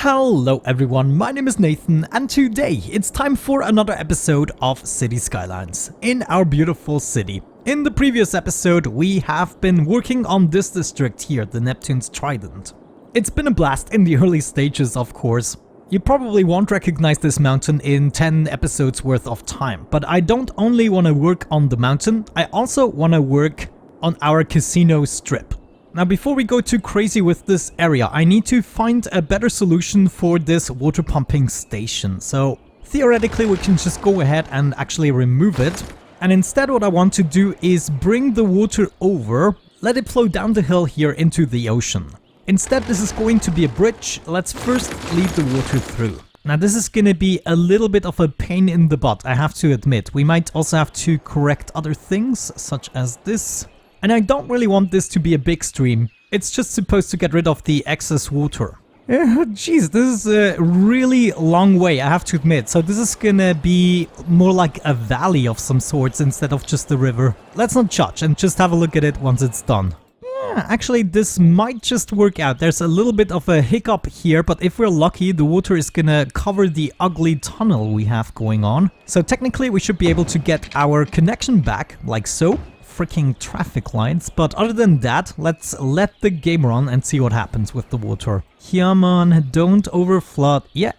Hello everyone, my name is Nathan and today it's time for another episode of City Skylines in our beautiful city. In the previous episode we have been working on this district here, the Neptune's Trident. It's been a blast in the early stages, of course. You probably won't recognize this mountain in 10 episodes worth of time, but I don't only want to work on the mountain, I also want to work on our casino strip. Now before we go too crazy with this area, I need to find a better solution for this water pumping station. So theoretically we can just go ahead and actually remove it. And instead what I want to do is bring the water over, let it flow down the hill here into the ocean. Instead this is going to be a bridge. Let's first lead the water through. Now this is gonna be a little bit of a pain in the butt, I have to admit. We might also have to correct other things such as this. And I don't really want this to be a big stream. It's just supposed to get rid of the excess water. Jeez, this is a really long way, I have to admit. So this is gonna be more like a valley of some sorts instead of just a river. Let's not judge and just have a look at it once it's done. Yeah, actually this might just work out. There's a little bit of a hiccup here, but if we're lucky, the water is gonna cover the ugly tunnel we have going on. So technically we should be able to get our connection back, like so. Freaking traffic lights, but other than that, let's let the game run and see what happens with the water. Come on, don't overflood. Yeah.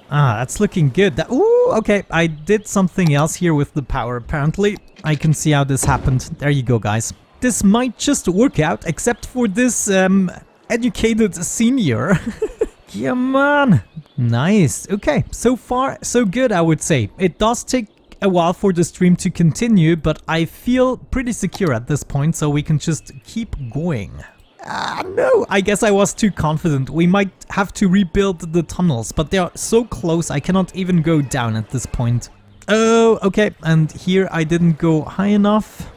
Ah, that's looking good. Ooh, okay, I did something else here with the power, apparently. I can see how this happened. There you go, guys. This might just work out, except for this, educated senior. Come on. Nice. Okay, so far, so good, I would say. It does take a while for the stream to continue, but I feel pretty secure at this point, so we can just keep going. No, I guess I was too confident. We might have to rebuild the tunnels, but they are so close I cannot even go down at this point. Oh, okay, and here I didn't go high enough.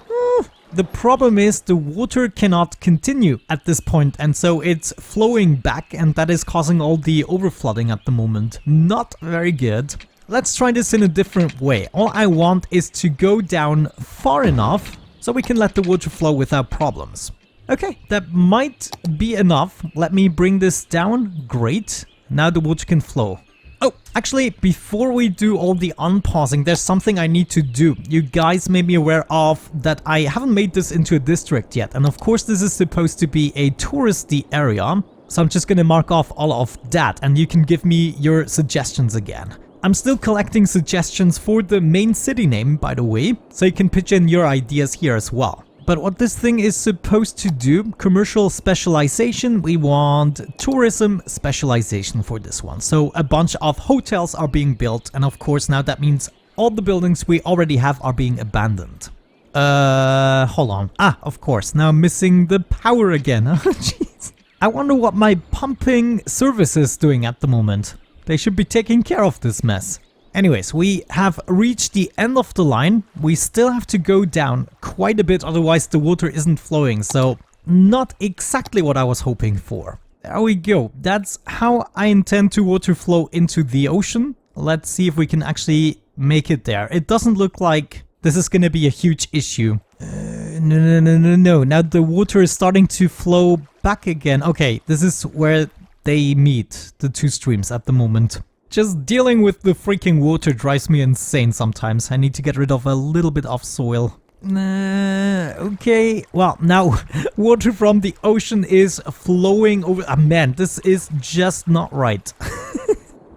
The problem is the water cannot continue at this point, and so it's flowing back, and that is causing all the overflooding at the moment. Not very good. Let's try this in a different way. All I want is to go down far enough so we can let the water flow without problems. Okay, that might be enough. Let me bring this down. Great. Now the water can flow. Oh, actually, before we do all the unpausing, there's something I need to do. You guys made me aware of that I haven't made this into a district yet. And of course, this is supposed to be a touristy area. So I'm just going to mark off all of that and you can give me your suggestions again. I'm still collecting suggestions for the main city name, by the way, so you can pitch in your ideas here as well. But what this thing is supposed to do, commercial specialization, we want tourism specialization for this one. So a bunch of hotels are being built, and of course now that means all the buildings we already have are being abandoned. Hold on. Ah, of course, now I'm missing the power again. Jeez. I wonder what my pumping service is doing at the moment. They should be taking care of this mess. Anyways, we have reached the end of the line. We still have to go down quite a bit, otherwise the water isn't flowing. So not exactly what I was hoping for. There we go. That's how I intend to water flow into the ocean. Let's see if we can actually make it there. It doesn't look like this is going to be a huge issue. No. Now the water is starting to flow back again. Okay, this is where they meet, the two streams at the moment. Just dealing with the freaking water drives me insane sometimes. I need to get rid of a little bit of soil. Okay, well now water from the ocean is flowing over. Ah man, this is just not right.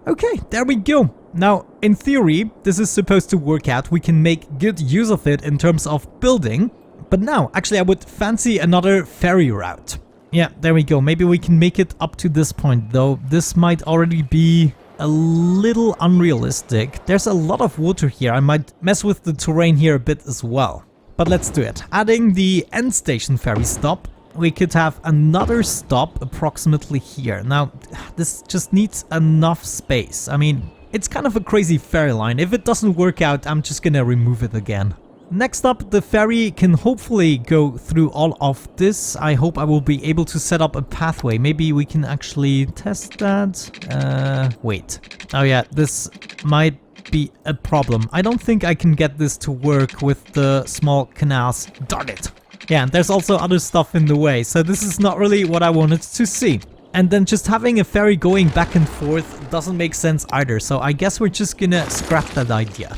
Okay, there we go. Now, in theory, this is supposed to work out. We can make good use of it in terms of building. But now, actually I would fancy another ferry route. Yeah, there we go. Maybe we can make it up to this point, though. This might already be a little unrealistic. There's a lot of water here. I might mess with the terrain here a bit as well. But let's do it. Adding the end station ferry stop, we could have another stop approximately here. Now, this just needs enough space. I mean, it's kind of a crazy ferry line. If it doesn't work out, I'm just gonna remove it again. Next up, the ferry can hopefully go through all of this. I hope I will be able to set up a pathway. Maybe we can actually test that. Wait. Oh yeah, this might be a problem. I don't think I can get this to work with the small canals. Darn it. Yeah, and there's also other stuff in the way, so this is not really what I wanted to see. And then just having a ferry going back and forth doesn't make sense either. So I guess we're just gonna scrap that idea.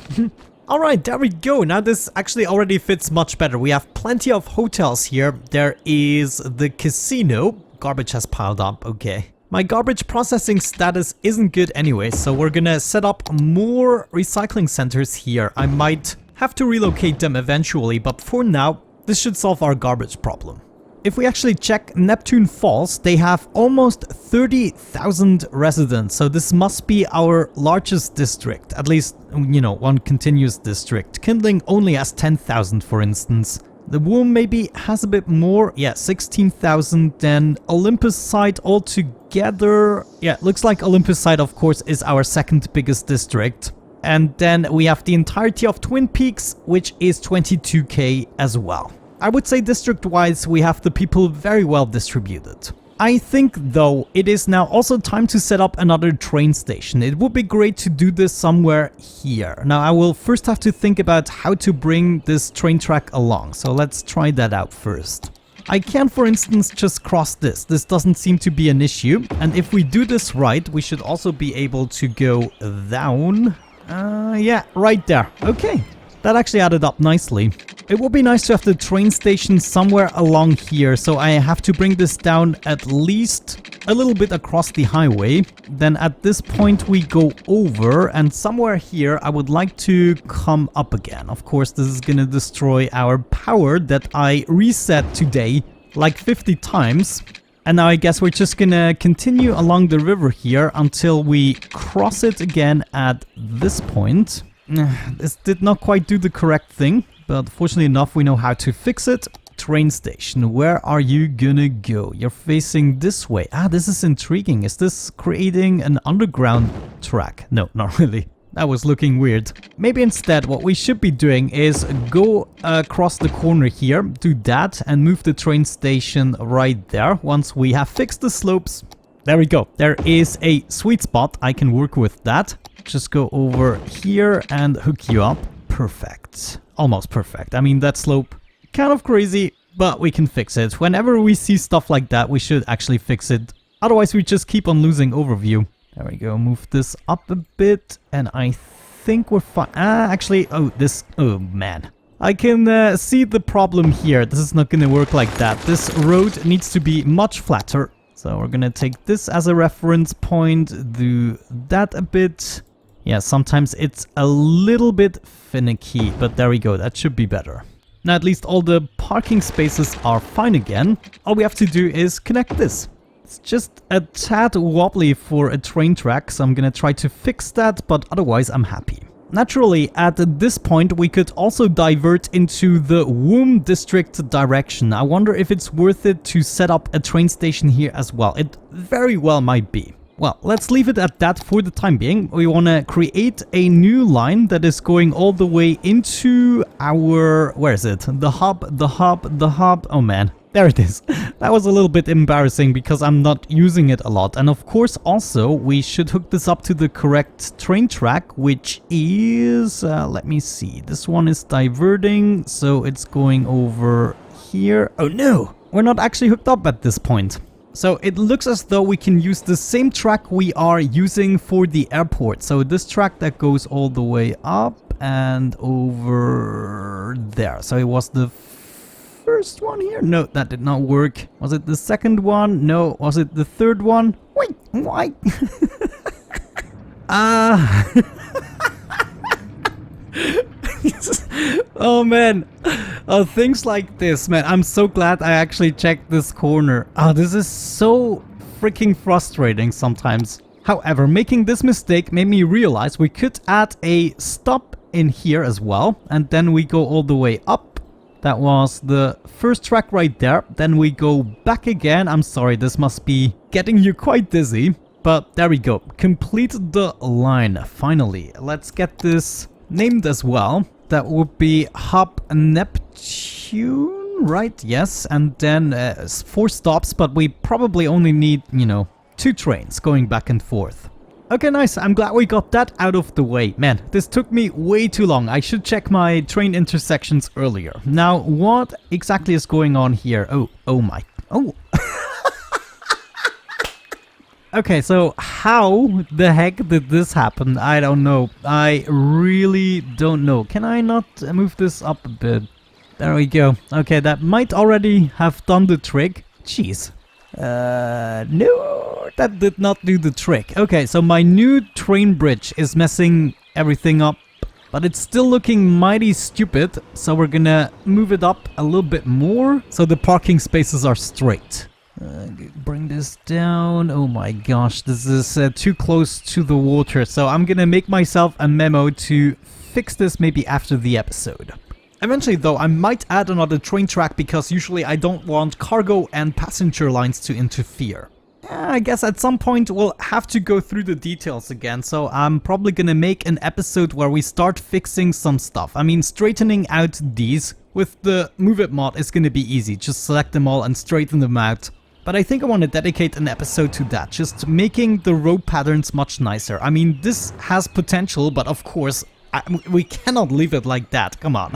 Alright, there we go. Now this actually already fits much better. We have plenty of hotels here. There is the casino. Garbage has piled up, okay. My garbage processing status isn't good anyway, so we're gonna set up more recycling centers here. I might have to relocate them eventually, but for now, this should solve our garbage problem. If we actually check Neptune Falls, they have almost 30,000 residents, so this must be our largest district, at least, you know, one continuous district. Kindling only has 10,000, for instance. The Womb maybe has a bit more, yeah, 16,000, then Olympus side altogether, yeah, looks like Olympus side, of course, is our second biggest district. And then we have the entirety of Twin Peaks, which is 22k as well. I would say district-wise, we have the people very well distributed. I think, though, it is now also time to set up another train station. It would be great to do this somewhere here. Now, I will first have to think about how to bring this train track along, so let's try that out first. I can, for instance, just cross this. This doesn't seem to be an issue, and if we do this right, we should also be able to go down. Yeah, right there. Okay. That actually added up nicely. It would be nice to have the train station somewhere along here, so I have to bring this down at least a little bit across the highway. Then at this point we go over, and somewhere here I would like to come up again. Of course, this is gonna destroy our power that I reset today like 50 times. And now I guess we're just gonna continue along the river here until we cross it again at this point. This did not quite do the correct thing, but fortunately enough we know how to fix it. Train station, where are you gonna go? You're facing this way. Ah, this is intriguing. Is this creating an underground track? No, not really. That was looking weird. Maybe instead what we should be doing is go across the corner here, do that, and move the train station right there. Once we have fixed the slopes, there we go. There is a sweet spot. I can work with that. Just go over here and hook you up. Perfect. Almost perfect. I mean, that slope, kind of crazy, but we can fix it. Whenever we see stuff like that, we should actually fix it. Otherwise, we just keep on losing overview. There we go. Move this up a bit, and I think we're fine. Actually, oh man. I can see the problem here. This is not going to work like that. This road needs to be much flatter. So we're going to take this as a reference point, do that a bit. Yeah, sometimes it's a little bit finicky, but there we go. That should be better. Now at least all the parking spaces are fine again. All we have to do is connect this. It's just a tad wobbly for a train track, so I'm gonna try to fix that, but otherwise I'm happy. Naturally, at this point we could also divert into the Womb district direction. I wonder if it's worth it to set up a train station here as well. It very well might be. Well, let's leave it at that for the time being. We want to create a new line that is going all the way into our... where is it? The hub. Oh man, there it is. That was a little bit embarrassing because I'm not using it a lot. And of course, also, we should hook this up to the correct train track, which is... let me see. This one is diverting, so it's going over here. Oh no! We're not actually hooked up at this point. So it looks as though we can use the same track we are using for the airport. So this track that goes all the way up and over there. So it was the first one here? No, that did not work. Was it the second one? No. Was it the third one? Wait, why? Oh man, things like this, man. I'm so glad I actually checked this corner. This is so freaking frustrating sometimes. However, making this mistake made me realize we could add a stop in here as well, and then we go all the way up. That was the first track right there. Then we go back again. I'm sorry, this must be getting you quite dizzy, but there we go. Complete the line finally. Let's get this named as well. That would be Hub Neptune, right? Yes, and then 4 stops, but we probably only need, 2 trains going back and forth. Okay, nice. I'm glad we got that out of the way. Man, this took me way too long. I should check my train intersections earlier. Now, what exactly is going on here? Oh my. Oh. Okay, so how the heck did this happen? I don't know. I really don't know. Can I not move this up a bit? There we go. Okay, that might already have done the trick. Jeez. No, that did not do the trick. Okay, so my new train bridge is messing everything up, but it's still looking mighty stupid. So we're gonna move it up a little bit more so the parking spaces are straight. Bring this down. Oh my gosh, this is too close to the water. So I'm gonna make myself a memo to fix this maybe after the episode. Eventually though, I might add another train track because usually I don't want cargo and passenger lines to interfere. I guess at some point we'll have to go through the details again, so I'm probably gonna make an episode where we start fixing some stuff. I mean, straightening out these with the Move It mod is gonna be easy. Just select them all and straighten them out. But I think I want to dedicate an episode to that, just making the road patterns much nicer. I mean, this has potential, but of course, we cannot leave it like that. Come on.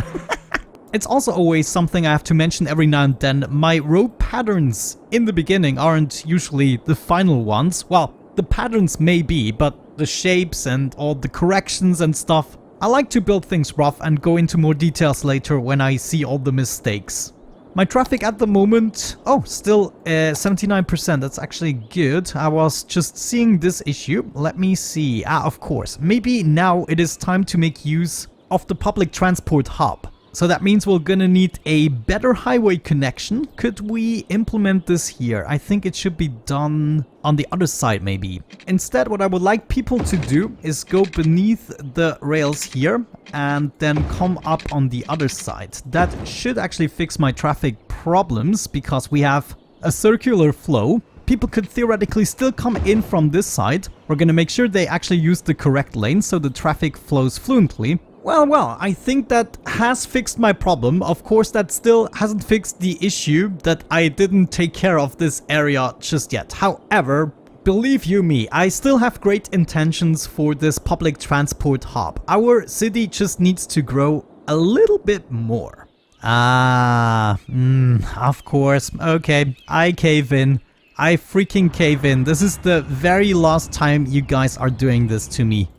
It's also always something I have to mention every now and then. My road patterns in the beginning aren't usually the final ones. Well, the patterns may be, but the shapes and all the corrections and stuff, I like to build things rough and go into more details later when I see all the mistakes. My traffic at the moment, still 79%, that's actually good. I was just seeing this issue. Let me see. Of course, maybe now it is time to make use of the public transport hub. So that means we're gonna need a better highway connection. Could we implement this here? I think it should be done on the other side maybe. Instead, what I would like people to do is go beneath the rails here and then come up on the other side. That should actually fix my traffic problems because we have a circular flow. People could theoretically still come in from this side. We're gonna make sure they actually use the correct lane so the traffic flows fluently. Well, I think that has fixed my problem. Of course, that still hasn't fixed the issue that I didn't take care of this area just yet. However, believe you me, I still have great intentions for this public transport hub. Our city just needs to grow a little bit more. Of course. Okay, I cave in. I freaking cave in. This is the very last time you guys are doing this to me.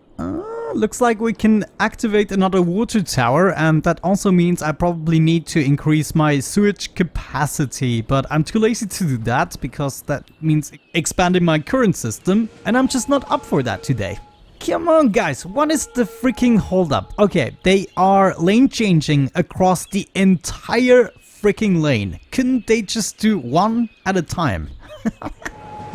Looks like we can activate another water tower, and that also means I probably need to increase my sewage capacity, but I'm too lazy to do that because that means expanding my current system, and I'm just not up for that today. Come on guys, what is the freaking holdup? Okay, they are lane changing across the entire freaking lane. Couldn't they just do one at a time?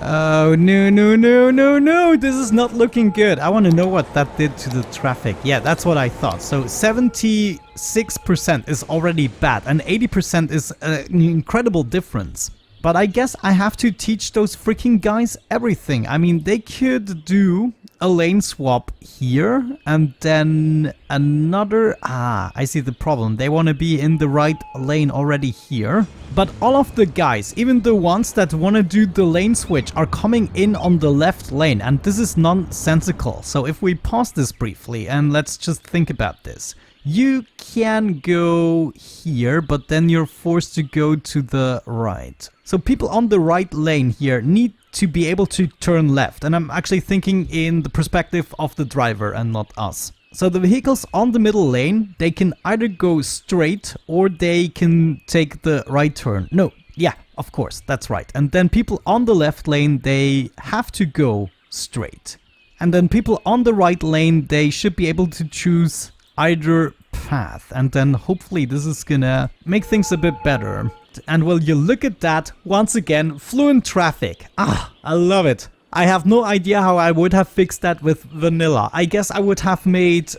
Oh, no, this is not looking good. I want to know what that did to the traffic. Yeah, that's what I thought. So 76% is already bad and 80% is an incredible difference. But I guess I have to teach those freaking guys everything. I mean, they could do a lane swap here and then another. I see the problem. They want to be in the right lane already here. But all of the guys, even the ones that want to do the lane switch, are coming in on the left lane. And this is nonsensical. So if we pause this briefly and let's just think about this. You can go here, but then you're forced to go to the right. So people on the right lane here need to be able to turn left. And I'm actually thinking in the perspective of the driver and not us. So the vehicles on the middle lane, they can either go straight or they can take the right turn. No, yeah, of course, that's right. And then people on the left lane, they have to go straight. And then people on the right lane, they should be able to choose either path, and then hopefully this is gonna make things a bit better. And will you look at that, once again, fluent traffic. I love it. I have no idea how I would have fixed that with vanilla. I guess I would have made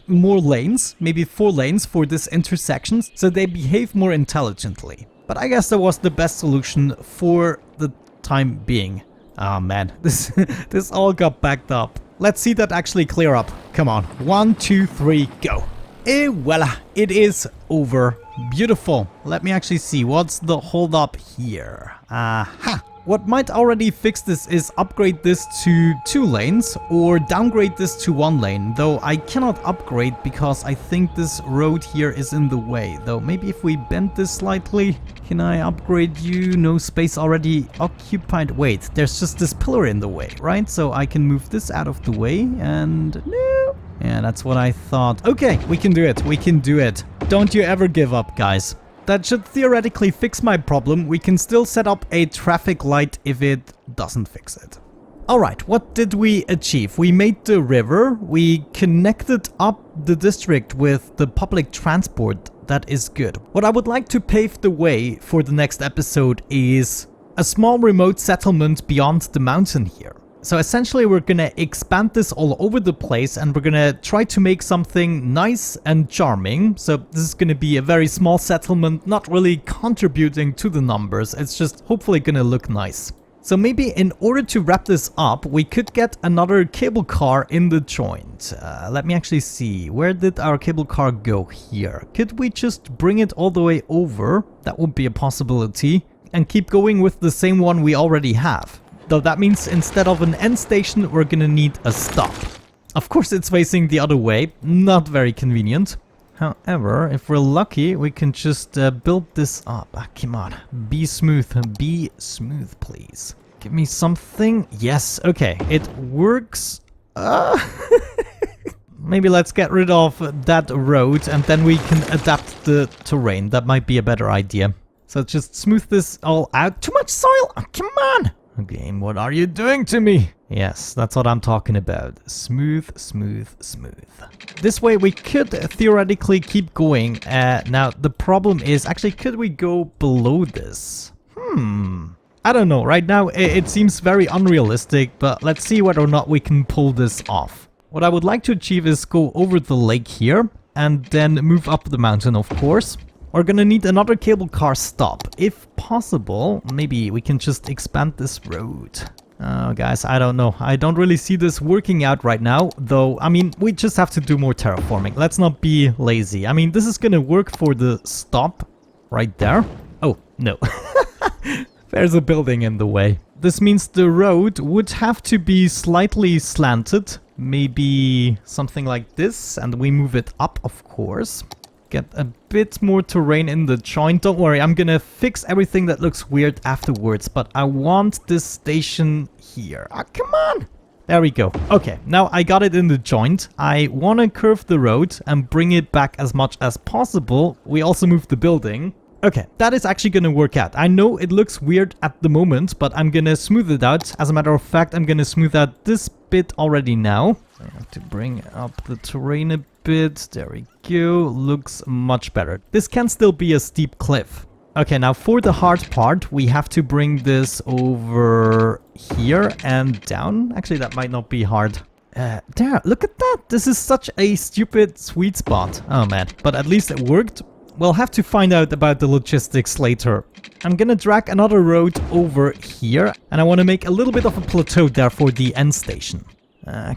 more lanes, maybe 4 lanes for this intersection, so they behave more intelligently. But I guess that was the best solution for the time being. Oh man, this all got backed up. Let's see that actually clear up. Come on. 1, 2, 3, go. Et voila, it is over. Beautiful. Let me actually see. What's the hold up here? Aha. what might already fix this is upgrade this to 2 lanes or downgrade this to 1 lane, though I cannot upgrade because I think this road here is in the way. Though maybe if we bend this slightly, can I upgrade you? No space already occupied. Wait, there's just this pillar in the way, right? So I can move this out of the way and no. Yeah, that's what I thought. Okay, we can do it. We can do it. Don't you ever give up, guys. That should theoretically fix my problem. We can still set up a traffic light if it doesn't fix it. Alright, what did we achieve? We made the river, we connected up the district with the public transport. That is good. What I would like to pave the way for the next episode is a small remote settlement beyond the mountain here. So essentially we're gonna expand this all over the place and we're gonna try to make something nice and charming. So this is gonna be a very small settlement, not really contributing to the numbers. It's just hopefully gonna look nice. So maybe in order to wrap this up, we could get another cable car in the joint. Let me actually see. Where did our cable car go? Here. Could we just bring it all the way over? That would be a possibility. And keep going with the same one we already have. Though that means instead of an end station, we're gonna need a stop. Of course it's facing the other way, not very convenient. However, if we're lucky, we can just build this up. Come on, be smooth, please. Give me something. Yes, okay, it works. Maybe let's get rid of that road and then we can adapt the terrain. That might be a better idea. So just smooth this all out. Too much soil, oh, come on! Game, what are you doing to me? Yes, that's what I'm talking about. Smooth. This way we could theoretically keep going. Now, the problem is, actually, could we go below this? I don't know. Right now, it seems very unrealistic, but let's see whether or not we can pull this off. What I would like to achieve is go over the lake here, and then move up the mountain, of course. We're gonna need another cable car stop. If possible, maybe we can just expand this road. Oh, guys, I don't know. I don't really see this working out right now, though. I mean, we just have to do more terraforming. Let's not be lazy. I mean, this is gonna work for the stop right there. Oh, no. There's a building in the way. This means the road would have to be slightly slanted. Maybe something like this, and we move it up, of course. Get a bit more terrain in the joint. Don't worry, I'm gonna fix everything that looks weird afterwards, but I want this station here. Ah, come on! There we go. Okay, now I got it in the joint. I want to curve the road and bring it back as much as possible. We also moved the building. Okay, that is actually gonna work out. I know it looks weird at the moment, but I'm gonna smooth it out. As a matter of fact, I'm gonna smooth out this bit already now. I have to bring up the terrain a bit. There we go. Looks much better. This can still be a steep cliff. Okay, now for the hard part, we have to bring this over here and down. Actually, that might not be hard. There, look at that. This is such a stupid sweet spot. Oh man, but at least it worked. We'll have to find out about the logistics later. I'm gonna drag another road over here, and I want to make a little bit of a plateau there for the end station.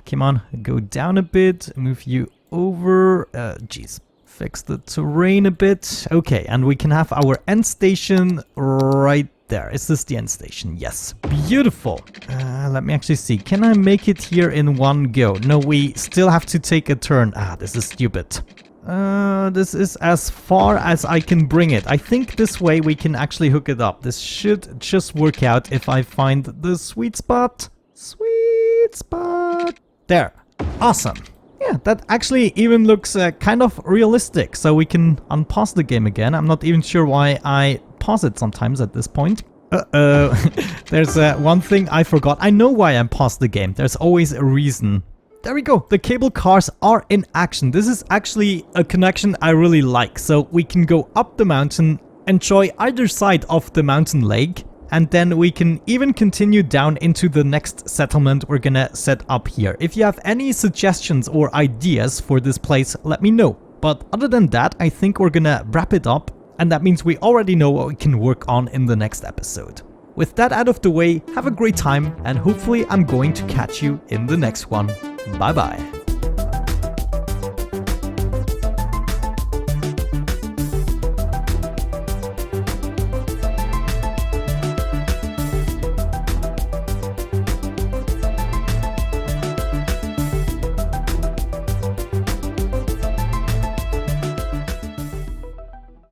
Come on, go down a bit, move you over. Jeez, fix the terrain a bit. Okay, and we can have our end station right there. Is this the end station? Yes. Beautiful. Let me actually see. Can I make it here in one go? No, we still have to take a turn. Ah, this is stupid. This is as far as I can bring it. I think this way we can actually hook it up. This should just work out if I find the sweet spot. Sweet spot. There. Awesome. Yeah, that actually even looks kind of realistic. So we can unpause the game again. I'm not even sure why I pause it sometimes at this point. Uh-oh. There's one thing I forgot. I know why I paused the game. There's always a reason. There we go. The cable cars are in action. This is actually a connection I really like. So we can go up the mountain, enjoy either side of the mountain lake, and then we can even continue down into the next settlement we're gonna set up here. If you have any suggestions or ideas for this place, let me know. But other than that, I think we're gonna wrap it up, and that means we already know what we can work on in the next episode. With that out of the way, have a great time, and hopefully I'm going to catch you in the next one. Bye bye.